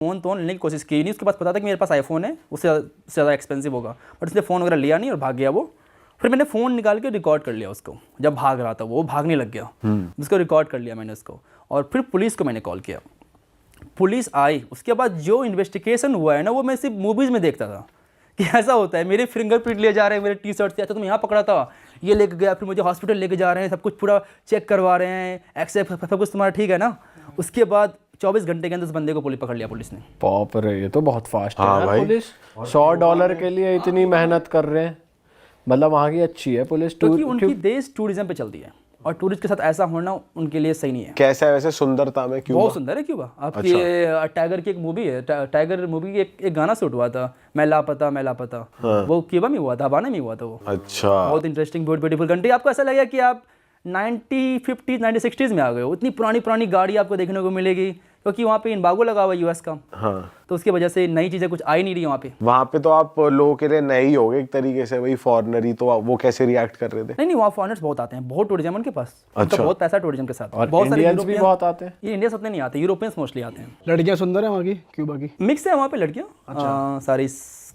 Phone तो लेने की कोशिश की नहीं, उसके पास पता था कि मेरे पास आईफोन है, उससे ज़्यादा एक्सपेंसिव होगा, बट उसने फ़ोन वगैरह लिया नहीं और भाग गया वो। फिर मैंने फ़ोन निकाल के रिकॉर्ड कर लिया उसको, जब भाग रहा था वो भागने लग गया, उसको रिकॉर्ड कर लिया मैंने उसको, और फिर पुलिस को मैंने कॉल किया। पुलिस आई, उसके बाद जो इन्वेस्टिगेशन हुआ है ना, वो मैं सिर्फ मूवीज़ में देखता था कि ऐसा होता है, मेरे फिंगरप्रिंट ले जा रहे हैं मेरे टी शर्ट से, अच्छा तुम यहाँ पकड़ा था, ये लेके गया, फिर मुझे हॉस्पिटल लेके जा रहे हैं, सब कुछ पूरा चेक करवा रहे हैं, एक्सरे सब कुछ तुम्हारा ठीक है ना। उसके बाद 24 घंटे के अंदर उस बंदे को पुलिस पकड़ लिया पुलिस ने। बाप रे, ये तो बहुत फास्ट है हाँ यार। भाई। पुलिस $100 के लिए इतनी मेहनत कर रहे हैं, मतलब वहाँ की अच्छी है पुलिस। क्योंकि उनकी देश टूरिज्म पे चलती है, और टूरिस्ट के साथ ऐसा होना उनके लिए सही नहीं है। कैसा है वैसे सुंदरता में क्यूबा? बहुत सुंदर है क्यूबा। आपकी टाइगर की एक मूवी है, टाइगर मूवी की एक गाना शूट हुआ था, मैं लापता मैं लापता, वो क्यूबा में हुआ था, हवाना में हुआ था वो। अच्छा, बहुत इंटरेस्टिंग, बहुत ब्यूटीफुल कंट्री। आपको ऐसा लगेगा कि आप 90s 50s 90s में आ गए हो। इतनी पुरानी पुरानी गाड़ी आपको देखने को मिलेगी, क्योंकि वहाँ पे इम्बागो लगा हुआ है यूएस का, हाँ। तो उसकी वजह से नई चीज़ें कुछ आ ही नहीं रही वहाँ पे। वहाँ पे तो आप लोगों के लिए नए ही हो गए एक तरीके से, वही फॉरेनर, तो वो कैसे रिएक्ट कर रहे थे? नहीं, वहाँ फॉरेनर्स बहुत आते हैं, बहुत टूरिज्म उनके पास, उनका बहुत पैसा टूरिज्म के साथ। और बहुत सारे इंडियंस भी बहुत आते हैं। ये इंडियंस उतने नहीं आते, यूरोपियंस मोस्टली आते हैं। लड़कियां सुंदर है वहाँ की, क्यूबा की? मिक्स है वहाँ पे लड़कियाँ, सारी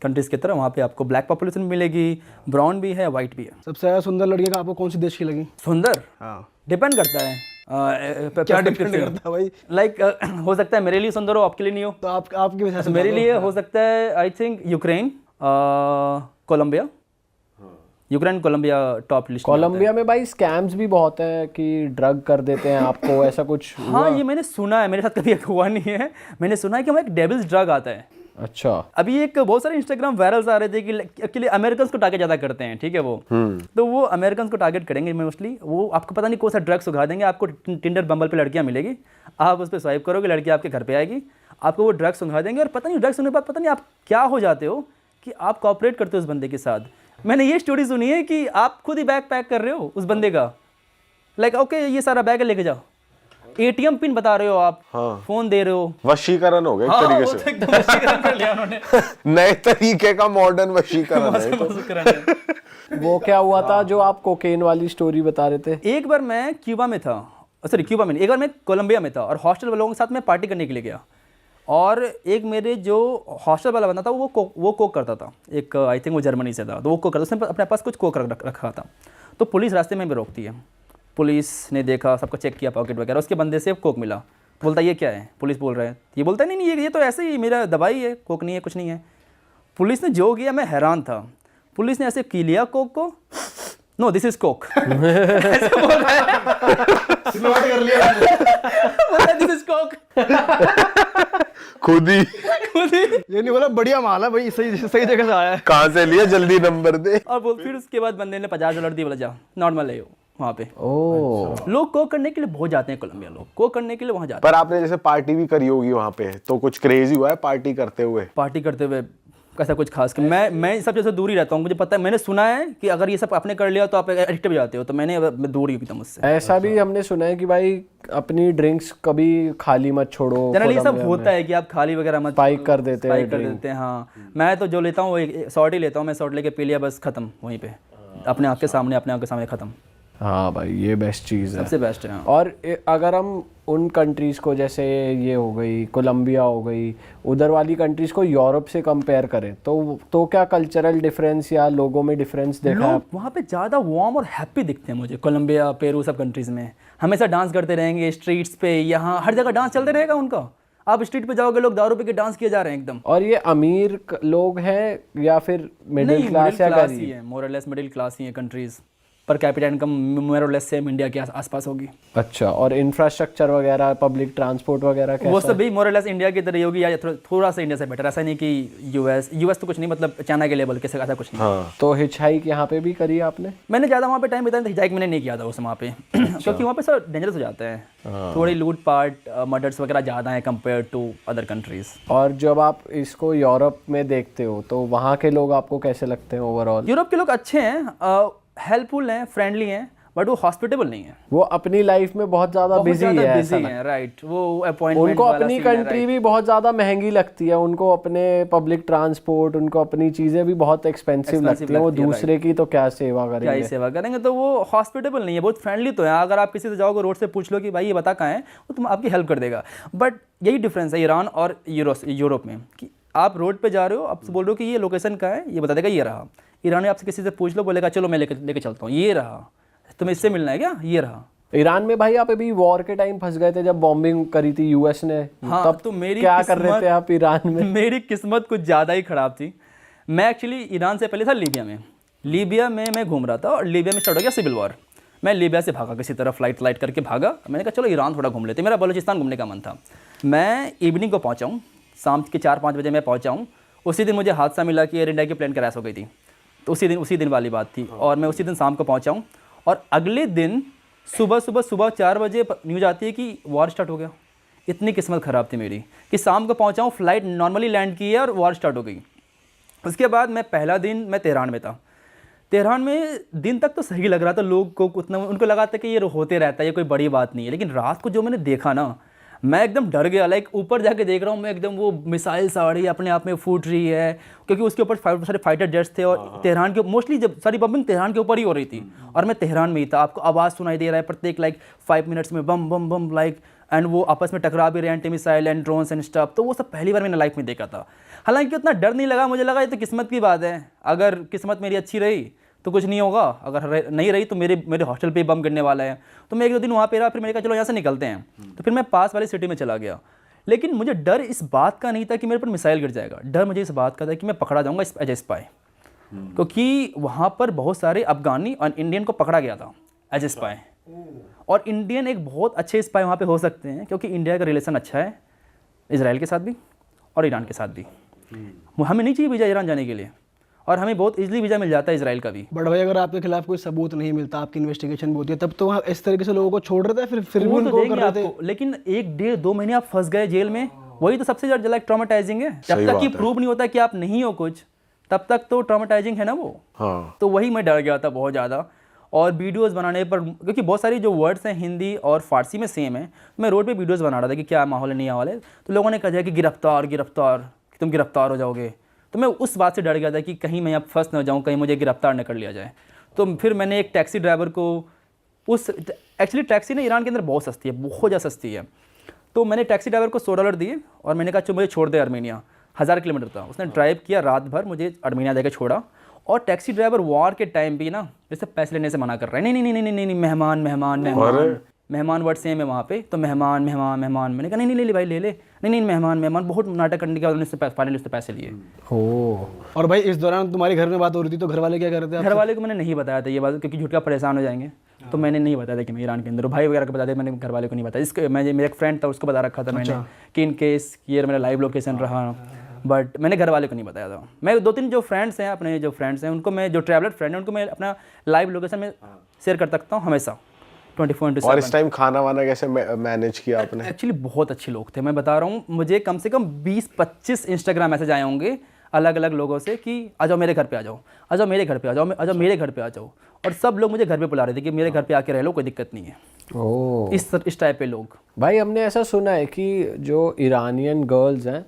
कंट्रीज की तरह। वहाँ पे आपको ब्लैक पॉपुलेशन मिलेगी, ब्राउन भी है, वाइट भी है। सबसे ज़्यादा सुंदर लड़कियां आपको कौन सी देश की लगी? सुंदर हाँ, डिपेंड करता है, क्या डिपेंड करता है भाई? लाइक हो सकता है मेरे लिए सुंदर हो, आपके लिए नहीं हो। तो आपकी वजह से मेरे लिए हो सकता है I think Ukraine, Colombia. Ukraine Colombia top list में आता है। कोलंबिया में भाई स्कैम्स भी बहुत है कि ड्रग कर देते हैं आपको, ऐसा कुछ? हाँ, ये मैंने सुना है, मेरे साथ कभी हुआ नहीं है। मैंने सुना है कि वहाँ एक डेविल्स ड्रग आता है। अच्छा। अभी एक बहुत सारे इंस्टाग्राम वायरल्स आ रहे थे कि एक्चुअली अमेरिकन को टारगेट ज़्यादा करते हैं, ठीक है वो, तो वो अमेरिकन को टारगेट करेंगे मोस्टली। वो आपको पता नहीं कौन सा ड्रग सुखा देंगे, आपको टिंडर बम्बल पे लड़कियां मिलेगी, आप उस पर स्वाइप करोगे, लड़की आपके घर पे आएगी, आपको वो ड्रग सुखा देंगे, और पता नहीं ड्रग सुनने के बाद पता नहीं आप क्या हो जाते हो कि आप कॉपरेट करते हो उस बंदे के साथ। मैंने ये स्टोरी सुनी है कि आप खुद ही बैग पैक कर रहे हो उस बंदे का, लाइक ओके ये सारा बैग लेके जाओ, एटीएम पिन बता रहे हो आप, फोन दे रहे हो, वशीकरण हो गया एक तरीके से। एकदम वशीकरण कर लिया उन्होंने। नए तरीके का मॉडर्न वशीकरण है तो। वशीकरण है। वो क्या हुआ था जो आप कोकेन वाली स्टोरी बता रहे थे? एक बार मैं क्यूबा में था, सॉरी क्यूबा में नहीं, एक बार मैं कोलंबिया में था, और हॉस्टल वालों के साथ मैं पार्टी करने के लिए गया, और एक मेरे जो हॉस्टल वाला बंदा था वो कोक करता था, एक आई थिंक वो जर्मनी से था, तो वो कोक करता, उसने अपने पास कुछ कोक रखा था। तो पुलिस रास्ते में भी रोकती है, पुलिस ने देखा, सबको चेक किया पॉकेट वगैरह, उसके बंदे से कोक मिला, बोलता ये क्या है, पुलिस बोल रहा है, ये बोलता नहीं ये तो ऐसे ही मेरा दवाई है, कोक नहीं है, कुछ नहीं है। पुलिस ने जो किया मैं हैरान था, पुलिस ने ऐसे पी लिया कोक को, नो दिस इज कोक, ऐसे बोल रहा है, नोट कर लिया दिस इज कोक, खुद ही ये नहीं बोला बढ़िया माल है भाई, सही सही जगह से आया है। कहाँ से लिया, जल्दी नंबर दे। और वो फिर उसके बाद बंदे ने $50 दिए, बोला जा नॉर्मल है वहाँ पे। ओह, लोग कोक करने के लिए बहुत जाते हैं कोलंबिया, लोग कोक करने के लिए वहाँ जाते पर आपने जैसे पार्टी भी करी होगी वहाँ पे, तो कुछ क्रेजी हुआ है पार्टी करते हुए? हैं पार्टी करते हुए। कैसा कुछ खास कि मैं इस सब चीज़ से दूर ही रहता हूँ, मुझे पता है, मैंने सुना है कि अगर ये सब आपने कर लिया तो आप एडिक्ट हो जाते हो, तो मैं दूर ही एकदम उससे। ऐसा भी हमने सुना है कि भाई अपनी ड्रिंक्स कभी खाली मत छोड़ो। जनरली ये सब होता है कि आप खाली वगैरह मत स्पाइक कर देते हैं, स्पाइक कर देते हैं। हाँ, मैं तो जो लेता हूँ वो एक शॉट ही लेता हूँ, मैं शॉट लेके पी लिया, बस खत्म वहीं पे, अपने आप के सामने खत्म। हाँ भाई, ये बेस्ट चीज़ है, सबसे बेस्ट है। और अगर हम उन कंट्रीज़ को, जैसे ये हो गई कोलंबिया हो गई, उधर वाली कंट्रीज़ को यूरोप से कंपेयर करें तो क्या कल्चरल डिफरेंस या लोगों में डिफरेंस देखा है? लोग वहाँ पे ज़्यादा वार्म और हैप्पी दिखते हैं मुझे, कोलंबिया, पेरू, सब कंट्रीज़ में हमेशा डांस करते रहेंगे स्ट्रीट्स पे, यहाँ हर जगह डांस चलते रहेगा उनका। आप स्ट्रीट पे जाओगे, लोग दारू पे के डांस किए जा रहे हैं एकदम। और ये अमीर लोग हैं या फिर मिडिल क्लास या क्लास ही गरीब? है, मोर और लेस मिडिल क्लास ही है कंट्रीज़। पर कैपिटा इनकम मोर और लेस सेम इंडिया के आसपास होगी। अच्छा, और इंफ्रास्ट्रक्चर वगैरह, पब्लिक ट्रांसपोर्ट वगैरह कैसा? वो सब भी मोर और लेस इंडिया की तरह ही होगी, या थोड़ा सा इंडिया से बेटर। ऐसा नहीं कि यूएस तो कुछ नहीं, मतलब चाइना के लेवल के से ऐसा कुछ नहीं। हाँ। तो हिचहाइक यहाँ पे भी करी आपने? मैंने ज़्यादा वहाँ पे टाइम बिताया, हिचहाइक मैंने नहीं किया था उस वहाँ पे क्योंकि वहाँ पे सब डेंजरस हो जाता है, थोड़ी लूट पाट मर्डर्स वगैरह ज़्यादा है कंपेयर टू अदर कंट्रीज़। और जब आप इसको यूरोप में देखते हो तो वहाँ के लोग आपको कैसे लगते हैं ओवरऑल? यूरोप के लोग अच्छे हैं, हेल्पफुल हैं, फ्रेंडली हैं, बट वो हॉस्पिटेबल नहीं है, वो अपनी लाइफ में बहुत ज़्यादा बिजी है, ऐसा बिजी है, राइट। वो अपॉइंटमेंट उनको अपनी कंट्री भी बहुत ज़्यादा महंगी लगती है, उनको अपने पब्लिक ट्रांसपोर्ट, उनको अपनी चीज़ें भी बहुत एक्सपेंसिव लगती है, वो दूसरे की तो क्या सेवा क्या ही करेंगे। सेवा करेंगे। तो वो हॉस्पिटेबल नहीं है, बहुत फ्रेंडली तो है, अगर आप किसी से जाओगे रोड से पूछ लो कि भाई ये बता कहाँ है, वो तुम आपकी हेल्प कर देगा। बट यही डिफरेंस है ईरान और यूरोप में कि आप रोड पे जा रहे हो, आप बोल रहे हो कि ये लोकेशन कहाँ है, ये बता देगा ये रहा। ईरान में आपसे किसी से पूछ लो, बोलेगा चलो मैं लेके चलता हूँ, ये रहा, तुम्हें इससे मिलना है क्या, ये रहा। ईरान में भाई आप अभी वॉर के टाइम फंस गए थे जब बॉम्बिंग करी थी यूएस ने, हाँ, तब तो मेरी क्या कर रहे थे आप ईरान में? मेरी किस्मत कुछ ज़्यादा ही ख़राब थी। मैं एक्चुअली ईरान से पहले था लीबिया में मैं घूम रहा था, और लीबिया में स्टार्ट हो गया सिविल वॉर। मैं लीबिया से भागा, किसी तरह फ्लाइट करके भागा। मैंने कहा चलो ईरान थोड़ा घूम लेते, मेरा बलूचिस्तान घूमने का मन था। मैं इवनिंग को पहुँचा हूँ, शाम के 4-5 बजे मैं पहुँचा हूँ। उसी दिन मुझे हादसा मिला कि एयर इंडिया की प्लेन क्रैश हो गई थी, तो उसी दिन वाली बात थी। और मैं उसी दिन शाम को पहुँचा हूँ, और अगले दिन सुबह 4 बजे न्यूज़ आती है कि वॉर स्टार्ट हो गया। इतनी किस्मत ख़राब थी मेरी कि शाम को पहुँचा हूँ, फ्लाइट नॉर्मली लैंड की है और वॉर स्टार्ट हो गई। उसके बाद मैं पहला दिन मैं तेहरान में था। तेहरान में दिन तक तो सही लग रहा था, लोग को उतना उनको लगा था कि ये होते रहता है, ये कोई बड़ी बात नहीं है। लेकिन रात को जो मैंने देखा ना, मैं एकदम डर गया। लाइक ऊपर जाके देख रहा हूँ मैं, एकदम वो मिसाइल साड़ी अपने आप में फूट रही है, क्योंकि उसके ऊपर सारे फाइटर जेट्स थे। और तेहरान के मोस्टली जब सारी बम्बिंग तेहरान के ऊपर ही हो रही थी, और मैं तेहरान में ही था। आपको आवाज़ सुनाई दे रहा है प्रत्येक 5 मिनट्स में, बम बम बम लाइक, एंड वो आपस में टकरा भी रहे हैं, anti missile and drones and stuff. तो वो सब पहली बार मैंने लाइफ में देखा था। हालांकि उतना डर नहीं लगा, मुझे लगा ये तो किस्मत की बात है, अगर किस्मत मेरी अच्छी रही तो कुछ नहीं होगा, अगर नहीं रही तो मेरे हॉस्टल पे बम गिरने वाला है। तो मैं 1-2 दिन वहाँ पे रहा, फिर मैंने कहा चलो यहाँ से निकलते हैं। तो फिर मैं पास वाली सिटी में चला गया। लेकिन मुझे डर इस बात का नहीं था कि मेरे पर मिसाइल गिर जाएगा, डर मुझे इस बात का था कि मैं पकड़ा जाऊँगा एज ए स्पाई, क्योंकि वहाँ पर बहुत सारे अफगानी और इंडियन को पकड़ा गया था एज ए स्पाई। और इंडियन एक बहुत अच्छे स्पाई वहाँ पे हो सकते हैं, क्योंकि इंडिया का रिलेशन अच्छा है इजराइल के साथ भी और ईरान के साथ भी। हमें नहीं चाहिए वीज़ा ईरान जाने के लिए, और हमें बहुत इजीली वीज़ा मिल जाता है इजराइल का भी। बट भाई अगर आपके खिलाफ कोई सबूत नहीं मिलता, आपकी इन्वेस्टिगेशन भी होती है, तब तो वहाँ इस तरीके से लोगों को छोड़ रहे थे, फिर भी वो तो उनको देंगे कर रहे थे। आपको, लेकिन 1-1.5-2 महीने आप फंस गए जेल में, वही तो सबसे ज़्यादा ट्रॉमेटाइजिंग है। जब तक कि प्रूव नहीं होता कि आप नहीं हो कुछ, तब तक तो ट्रॉमेटाइजिंग है ना वो। हाँ। तो वही मैं डर गया था बहुत ज़्यादा। और वीडियोस बनाने पर, क्योंकि बहुत सारी जो वर्ड्स हैं हिंदी और फारसी में सेम है, मैं रोड पे वीडियोस बना रहा था कि क्या माहौल है नहीं माहौल है। तो लोगों ने कहा कि गिरफ्तार कि तुम गिरफ्तार हो जाओगे। तो मैं उस बात से डर गया था कि कहीं मैं अब फंस न जाऊँ, कहीं मुझे गिरफ्तार न कर लिया जाए। तो फिर मैंने एक टैक्सी ड्राइवर को एक्चुअली टैक्सी ना ईरान के अंदर बहुत सस्ती है, बहुत ज़्यादा सस्ती है। तो मैंने टैक्सी ड्राइवर को $100 दिए, और मैंने कहा चलो मुझे छोड़ दे आर्मेनिया। 1000 किलोमीटर था, उसने ड्राइव किया रात भर, मुझे आर्मेनिया देकर छोड़ा। और टैक्सी ड्राइवर वॉर के टाइम भी ना जैसे पैसे लेने से मना कर रहा है, नहीं, मेहमान वर्ड सेम है वहाँ पे। तो मेहमान, मैंने कहा नहीं भाई ले ले, नहीं मेहमान, बहुत नाटक करने के बाद फाइनली उससे पैसे लिए। ओह। और भाई इस दौरान तुम्हारी घर में बात हो रही थी, तो घर वाले क्या कर रहे थे आपसे? घर वाले को मैंने नहीं बताया था ये बात, क्योंकि झूठ का परेशान हो जाएंगे। तो मैंने नहीं बताया था कि मैं ईरान के अंदर हूँ। भाई वगैरह को बता दिया, मैंने घर वाले को नहीं बताया। इसके मेरा एक फ्रेंड था, उसको बता रखा था मैंने कि इन केस ये मेरा लाइव लोकेशन रहा, बट मैंने घर वाले को नहीं बताया था। मैं 2-3 जो फ्रेंड्स हैं उनको मैं, जो ट्रैवलर फ्रेंड हैं उनको मैं अपना लाइव लोकेशन में शेयर कर सकता हूँ हमेशा 24/7। और इस टाइम खाना वाना कैसे मैनेज किया आपने? एक्चुअली बहुत अच्छे लोग थे, मैं बता रहा हूँ। मुझे कम से कम 20-25 इंस्टाग्राम मैसेज आए होंगे अलग अलग लोगों से कि आ जाओ मेरे घर पे, आ जाओ मेरे घर पे, आ जाओ मेरे घर पे आ जाओ। और सब लोग मुझे घर पे बुला रहे थे कि मेरे घर पे आके रह लो, कोई दिक्कत नहीं है। ओह। इस टाइप पे लोग। भाई हमने ऐसा सुना है कि जो ईरानियन गर्ल्स हैं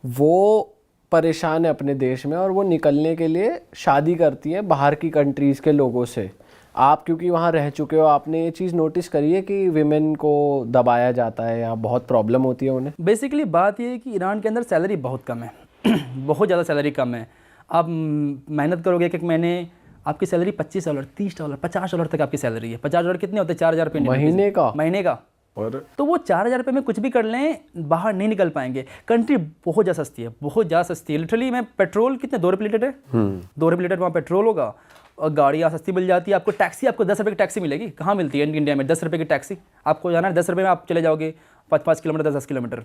वो परेशान है अपने देश में, और वो निकलने के लिए शादी करती हैं बाहर की कंट्रीज़ के लोगों से। आप क्योंकि वहाँ रह चुके हो, आपने ये चीज़ नोटिस करी है कि विमेन को दबाया जाता है या बहुत प्रॉब्लम होती है उन्हें? बेसिकली बात ये है कि ईरान के अंदर सैलरी बहुत कम है बहुत ज़्यादा सैलरी कम है। आप मेहनत करोगे कि महीने आपकी सैलरी $25, $30, $50 तक आपकी सैलरी है। $50 कितने होते हैं? 4,000 रुपये महीने का। और तो वो 4,000 रुपये में कुछ भी कर लें, बाहर नहीं निकल पाएंगे। कंट्री बहुत ज़्यादा सस्ती है, लिटरली। मैं पेट्रोल कितने $2 लीटर है, 2 रुपये लीटर वहाँ पेट्रोल होगा, और गाड़ियाँ सस्ती मिल जाती है। आपको टैक्सी, आपको 10 रुपये की टैक्सी मिलेगी। कहाँ मिलती है इंडिया में 10 रुपये की टैक्सी? आपको जाना है 10 रुपये में आप चले जाओगे 5-5 किलोमीटर, 10 किलोमीटर।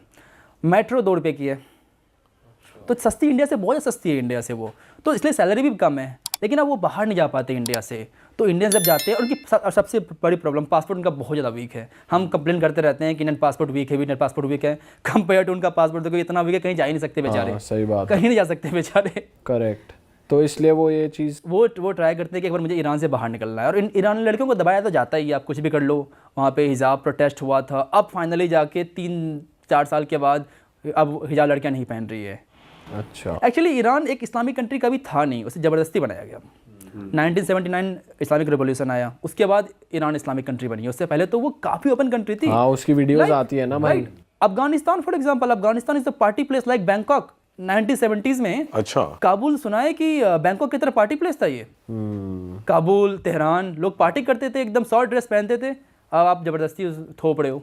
मेट्रो 2 रुपये की है, तो सस्ती इंडिया से, बहुत ज़्यादा सस्ती है इंडिया से वो। तो इसलिए सैलरी भी कम है, लेकिन अब वो बाहर नहीं जा पाते इंडिया से। तो इंडियन जब जाते हैं, उनकी सबसे बड़ी प्रॉब्लम पासपोर्ट उनका बहुत ज़्यादा वीक है। हम कंप्लेन करते रहते हैं कि इंडियन पासपोर्ट वीक है, कंपेयर टू उनका पासपोर्ट देखो इतना वीक है, कहीं जा ही नहीं सकते बेचारे। सही बात, कहीं नहीं जा सकते बेचारे। करेक्ट। तो इसलिए वो ये चीज़ वो ट्राई करते हैं कि एक बार मुझे ईरान से बाहर निकलना है, और इन ईरानी लड़कियों को दबाया तो जाता ही है, आप कुछ भी कर लो। वहाँ पे हिजाब प्रोटेस्ट हुआ था, अब फाइनली जाके 3-4 साल के बाद अब हिजाब लड़कियाँ नहीं पहन रही है। अच्छा एक्चुअली ईरान एक इस्लामिक कंट्री कभी था नहीं, उसे ज़बरदस्ती बनाया गया। 1979 इस्लामिक रिवॉल्यूशन आया, उसके बाद ईरान इस्लामिक कंट्री बनी। उससे पहले तो वो काफ़ी ओपन कंट्री थी। हाँ उसकी वीडियोस आती है ना भाई। Afghanistan for example, Afghanistan is the party place like Bangkok. 1970s में अच्छा काबुल सुना है कि बैंकॉक की तरह पार्टी प्लेस था ये। काबुल, तेहरान, लोग पार्टी करते थे, एकदम शॉर्ट ड्रेस पहनते थे। अब आप जबरदस्ती थोप रहे हो।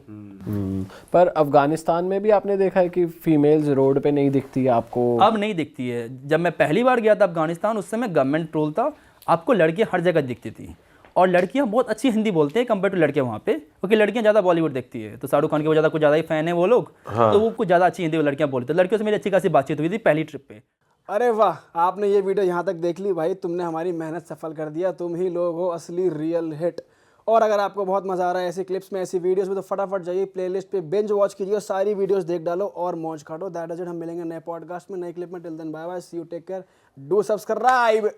पर अफगानिस्तान में भी आपने देखा है कि फीमेल्स रोड पे नहीं दिखती है आपको? अब नहीं दिखती है। जब मैं पहली बार गया था अफगानिस्तान, उस समय गवर्नमेंट रूल था, आपको लड़कियां हर जगह दिखती थी, और लड़कियां बहुत अच्छी हिंदी बोलते हैं कंपेयर टू लड़के वहाँ पे, क्योंकि लड़कियां ज़्यादा बॉलीवुड देखती है, तो शाहरुख खान के वो ज़्यादा कुछ ज़्यादा ही फैन है वो लोग। तो वो कुछ ज़्यादा अच्छी हिंदी लड़कियां बोलते हैं। लड़कियों से मेरी अच्छी खासी बातचीत हुई थी पहली ट्रिप पे। अरे वाह, आपने ये वीडियो यहाँ तक देख ली भाई, तुमने हमारी मेहनत सफल कर दिया। तुम ही लोग हो असली रियल हिट। और अगर आपको बहुत मजा आ रहा है ऐसी क्लिप्स में, ऐसी वीडियोस में, तो फटाफट जाइए प्लेलिस्ट पे बिंज वॉच कीजिए और सारी वीडियोस देख डालो और मौज काटो। That is it. हम मिलेंगे नए पॉडकास्ट में, नए क्लिप में। Till then bye bye, see you, take care, do subscribe.